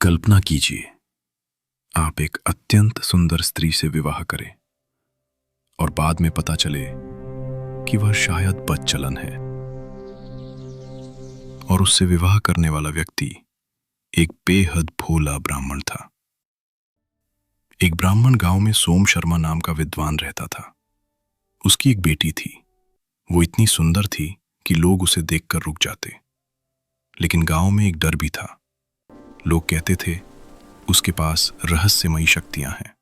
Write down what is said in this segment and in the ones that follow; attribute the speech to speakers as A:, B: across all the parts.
A: कल्पना कीजिए, आप एक अत्यंत सुंदर स्त्री से विवाह करें और बाद में पता चले कि वह शायद बदचलन है और उससे विवाह करने वाला व्यक्ति एक बेहद भोला ब्राह्मण था। एक ब्राह्मण गांव में सोम शर्मा नाम का विद्वान रहता था। उसकी एक बेटी थी। वो इतनी सुंदर थी कि लोग उसे देखकर रुक जाते। लेकिन गांव में एक डर भी था। लोग कहते थे उसके पास रहस्यमयी शक्तियां हैं।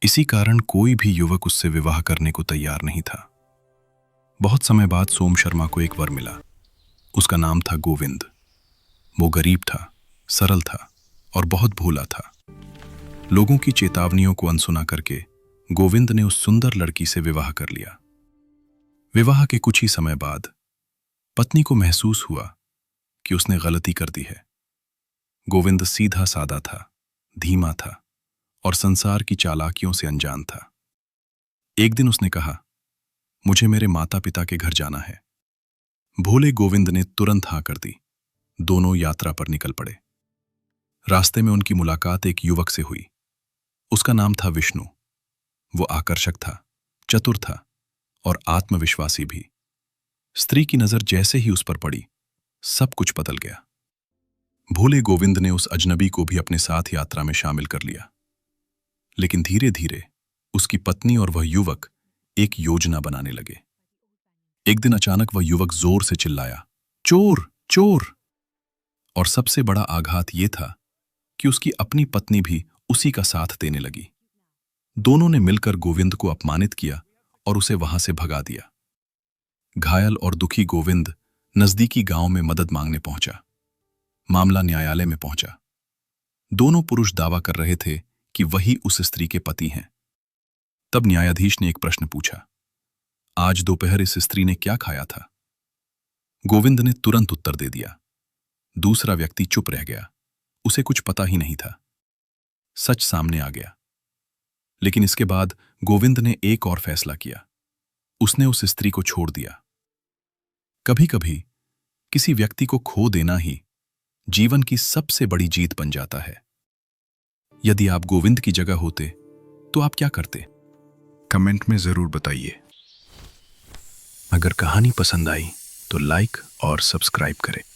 A: इसी कारण कोई भी युवक उससे विवाह करने को तैयार नहीं था। बहुत समय बाद सोम शर्मा को एक वर मिला। उसका नाम था गोविंद। वो गरीब था, सरल था और बहुत भोला था। लोगों की चेतावनियों को अनसुना करके गोविंद ने उस सुंदर लड़की से विवाह कर लिया। विवाह के कुछ ही समय बाद पत्नी को महसूस हुआ कि उसने गलती कर दी है। गोविंद सीधा सादा था, धीमा था और संसार की चालाकियों से अनजान था। एक दिन उसने कहा, मुझे मेरे माता पिता के घर जाना है। भोले गोविंद ने तुरंत हाँ कर दी। दोनों यात्रा पर निकल पड़े। रास्ते में उनकी मुलाकात एक युवक से हुई। उसका नाम था विष्णु। वो आकर्षक था, चतुर था और आत्मविश्वासी भी। स्त्री की नजर जैसे ही उस पर पड़ी, सब कुछ बदल गया। भोले गोविंद ने उस अजनबी को भी अपने साथ यात्रा में शामिल कर लिया। लेकिन धीरे धीरे उसकी पत्नी और वह युवक एक योजना बनाने लगे। एक दिन अचानक वह युवक जोर से चिल्लाया, चोर चोर! और सबसे बड़ा आघात यह था कि उसकी अपनी पत्नी भी उसी का साथ देने लगी। दोनों ने मिलकर गोविंद को अपमानित किया और उसे वहां से भगा दिया। घायल और दुखी गोविंद नजदीकी गांव में मदद मांगने पहुंचा। मामला न्यायालय में पहुंचा। दोनों पुरुष दावा कर रहे थे कि वही उस स्त्री के पति हैं। तब न्यायाधीश ने एक प्रश्न पूछा, आज दोपहर इस स्त्री ने क्या खाया था? गोविंद ने तुरंत उत्तर दे दिया। दूसरा व्यक्ति चुप रह गया। उसे कुछ पता ही नहीं था। सच सामने आ गया। लेकिन इसके बाद गोविंद ने एक और फैसला किया। उसने उस स्त्री को छोड़ दिया। कभी कभी किसी व्यक्ति को खो देना ही जीवन की सबसे बड़ी जीत बन जाता है। यदि आप गोविंद की जगह होते तो आप क्या करते? कमेंट में जरूर बताइए। अगर कहानी पसंद आई तो लाइक और सब्सक्राइब करें।